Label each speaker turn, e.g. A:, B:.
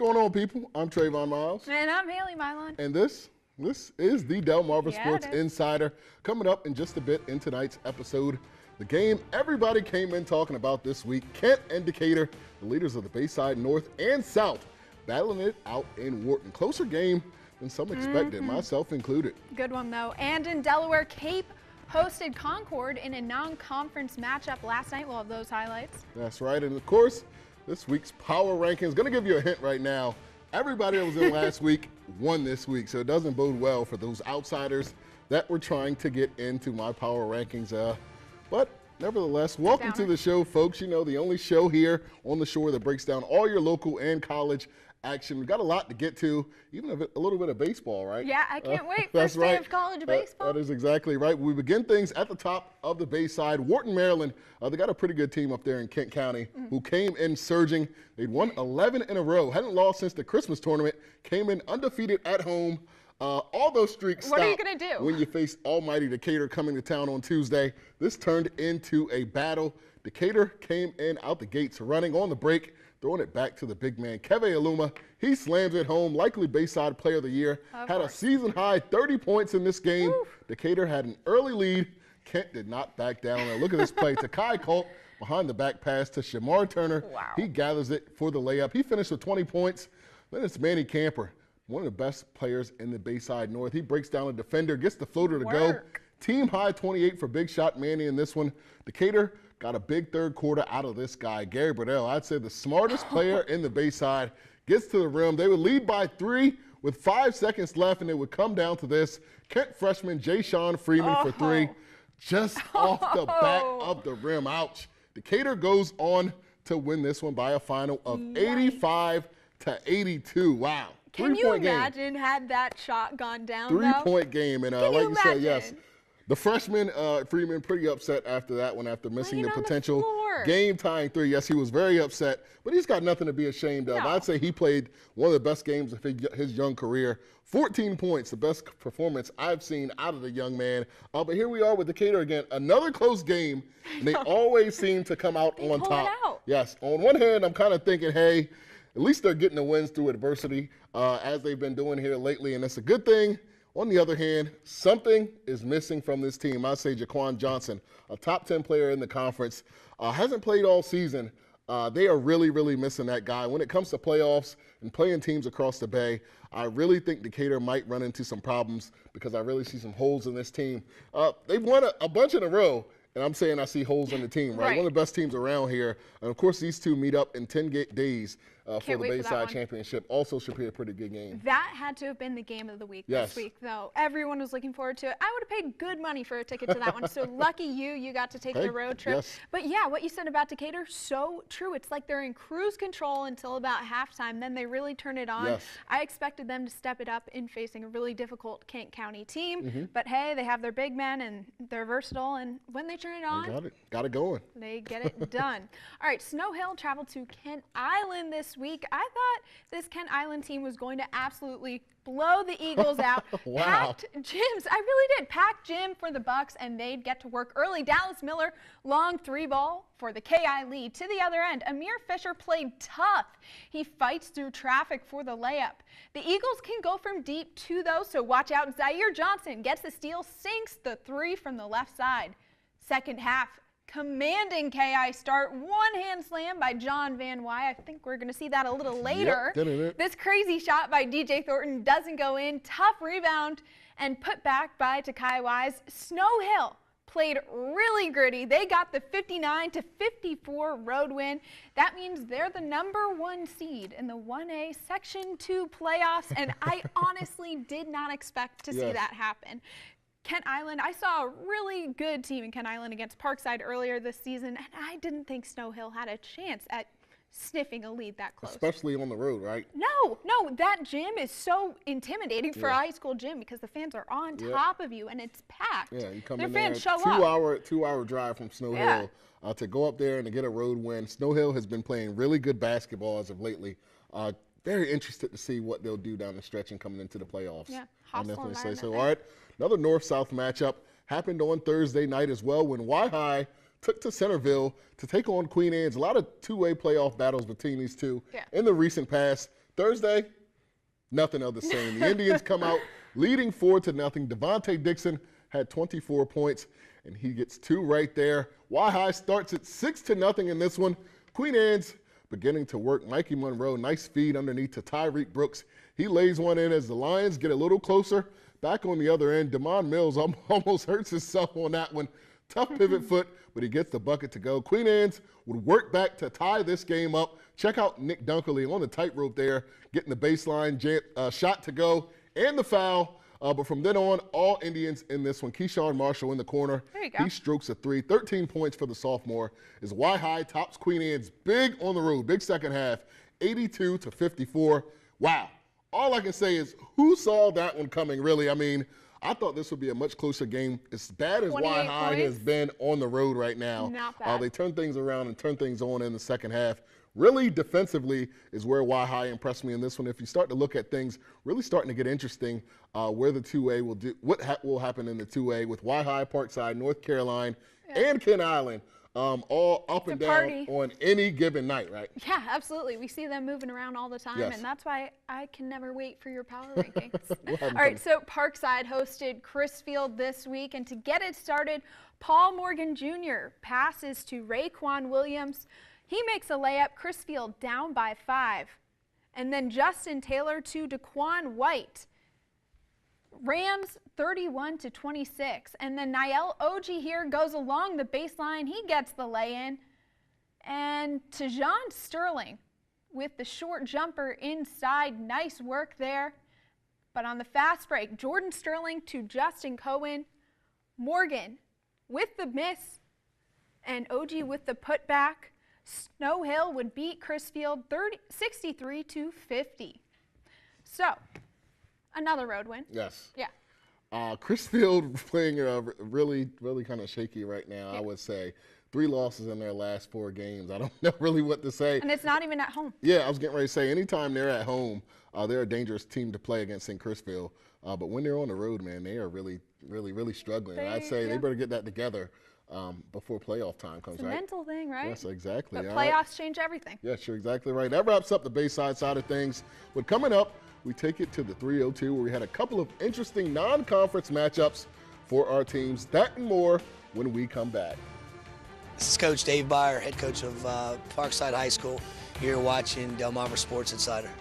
A: going on, people? I'm Trayvon Miles.
B: And I'm Haley Mylon.
A: And this is the Delmarva
B: Yeah,
A: Sports Insider. Coming up in just a bit in tonight's episode, the game everybody came in talking about this week, Kent and Decatur, the leaders of the Bayside North and South, battling it out in Wharton. Closer game than some expected, myself included.
B: Good one, though. And in Delaware, Cape hosted Concord in a non-conference matchup last night. We'll have those highlights.
A: That's right. And, of course, this week's power rankings, going to give you a hint right now. Everybody that was in last week won this week, so it doesn't bode well for those outsiders that were trying to get into my power rankings. But nevertheless, welcome to the show, folks. You know, the only show here on the shore that breaks down all your local and college action. We've got a lot to get to, even a little bit of baseball, right?
B: Yeah, I can't wait. First day of college baseball.
A: That is exactly right. We begin things at the top of the Bayside. Wharton, Maryland, they got a pretty good team up there in Kent County who came in surging. They'd won 11 in a row, hadn't lost since the Christmas tournament, came in undefeated at home. All those streaks stopped.
B: What are you going to do
A: when you face almighty Decatur coming to town on Tuesday? This turned into a battle. Decatur came in out the gates running on the break, throwing it back to the big man, Keve Aluma. He slams it home, likely Bayside Player of the Year. Had a season-high 30 points in this game. Oof. Decatur had an early lead. Kent did not back down. And look at this play. Takai Colt behind the back pass to Shamar Turner.
B: Wow.
A: He gathers it for the layup. He finished with 20 points. Then it's Manny Camper, one of the best players in the Bayside North. He breaks down a defender, gets the floater to go. Team high 28 for big shot Manny in this one. Decatur got a big third quarter out of this guy, Gary Burdell. I'd say the smartest player in the Bayside, gets to the rim. They would lead by 3 with 5 seconds left, and it would come down to this. Kent freshman Jay Sean Freeman for 3, just off the back of the rim. Ouch. Decatur goes on to win this one by a final of 85-82. Wow.
B: Can you imagine had that shot gone down,
A: Three-point game. And like you said, yes. The freshman, Freeman, pretty upset after that one, after missing the potential game-tying 3. Yes, he was very upset, but he's got nothing to be ashamed of. I'd say he played one of the best games of his young career. 14 points, the best performance I've seen out of the young man. But here we are with Decatur again. Another close game, and they always seem to come out on top. Yes, on one hand, I'm kind of thinking, hey, at least they're getting the wins through adversity, as they've been doing here lately, and that's a good thing. On the other hand, something is missing from this team. I say Jaquan Johnson, a top 10 player in the conference, hasn't played all season. They are really, really missing that guy. When it comes to playoffs and playing teams across the Bay, I really think Decatur might run into some problems because I really see some holes in this team. They've won a bunch in a row, and I'm saying I see holes in the team, right? One of the best teams around here. And, of course, these two meet up in 10 days for the Bayside Championship. Also should be a pretty good game.
B: That had to have been the game of the week this week, though. Everyone was looking forward to it. I would have paid good money for a ticket to that one. So lucky you got to take the road trip. But, yeah, what you said about Decatur, so true. It's like they're in cruise control until about halftime. Then they really turn it on. I expected them to step it up in facing a really difficult Kent County team. But, hey, they have their big men, and they're versatile. And when they turn it on,
A: got it going.
B: They get it done. All right, Snow Hill traveled to Kent Island this week. I thought this Kent Island team was going to absolutely blow the Eagles out. Packed gyms. I really did. Packed gym for the Bucks, and they'd get to work early. Dallas Miller, long 3-ball for the KI lead. To the other end, Amir Fisher played tough. He fights through traffic for the layup. The Eagles can go from deep too, though, so watch out. Zaire Johnson gets the steal, sinks the 3 from the left side. Second half, commanding KI start, one-hand slam by John Van Wy. I think we're going to see that a little later. This crazy shot by DJ Thornton doesn't go in. Tough rebound and put back by Takai Wise. Snow Hill played really gritty. They got the 59-54 road win. That means they're the #1 seed in the 1A Section 2 playoffs, and I honestly did not expect to see that happen. Kent Island, I saw a really good team in Kent Island against Parkside earlier this season, and I didn't think Snow Hill had a chance at sniffing a lead that close.
A: Especially on the road, right?
B: No, that gym is so intimidating for a high school gym because the fans are on top of you and it's packed. Yeah, you come in there, fans show up. Two-hour drive from Snow Hill to go up there and to get a road win. Snow Hill has been playing really good basketball as of lately. Very interested to see what they'll do down the stretch and coming into the playoffs. Yeah, hostile environment.
A: Say so. All right, another North-South matchup happened on Thursday night as well when Y-High took to Centerville to take on Queen Anne's. A lot of two-way playoff battles between these two in the recent past. Thursday, nothing of the same. The Indians come out leading 4-0. Devontae Dixon had 24 points, and he gets 2 right there. Y-High starts at 6-0 in this one. Queen Anne's beginning to work. Mikey Monroe, nice feed underneath to Tyreek Brooks. He lays one in as the Lions get a little closer. Back on the other end, Damon Mills almost hurts himself on that one. Tough pivot foot, but he gets the bucket to go. Queen Anne's would work back to tie this game up. Check out Nick Dunkerley on the tightrope there, getting the baseline shot to go and the foul. But from then on, all Indians in this one. Keyshawn Marshall in the corner.
B: There you go.
A: He strokes a 3. 13 points for the sophomore. As Y-High tops Queen Anne's big on the road. Big second half, 82-54. Wow. All I can say is, who saw that one coming, really? I mean, I thought this would be a much closer game. As bad as Y-High has been on the road right now.
B: Not bad.
A: They turn things around and turn things on in the second half. Really defensively is where Y-High impressed me in this one. If you start to look at things really starting to get interesting, where the 2A will do, what will happen in the 2A with Y-High, Parkside, North Carolina, and Kent Island, all up and down on any given night, right?
B: Yeah, absolutely. We see them moving around all the time, and that's why I can never wait for your power rankings. All right, so Parkside hosted Crisfield this week, and to get it started, Paul Morgan Jr. passes to Raekwon Williams. He makes a layup, Crisfield down by 5. And then Justin Taylor to Daquan White. Rams 31-26. And then Niall Oji here goes along the baseline. He gets the lay-in. And Tajon Sterling with the short jumper inside. Nice work there. But on the fast break, Jordan Sterling to Justin Cohen. Morgan with the miss. And Oji with the putback. Snow Hill would beat Crisfield 63-50. So, another road win.
A: Yes.
B: Yeah.
A: Crisfield playing really kind of shaky right now, I would say. 3 losses in their last 4 games. I don't know really what to say.
B: And it's not even at home.
A: Yeah, I was getting ready to say, anytime they're at home, they're a dangerous team to play against in Crisfield. But when they're on the road, man, they are really struggling. I'd say they better get that together before playoff time comes,
B: it's a
A: right?
B: mental thing, right?
A: Yes, exactly.
B: But playoffs change everything.
A: Yes, you're exactly right. That wraps up the Bayside side of things. But coming up, we take it to the 302, where we had a couple of interesting non-conference matchups for our teams. That and more when we come back.
C: This is Coach Dave Byer, head coach of Parkside High School, here watching Delmarva Sports Insider.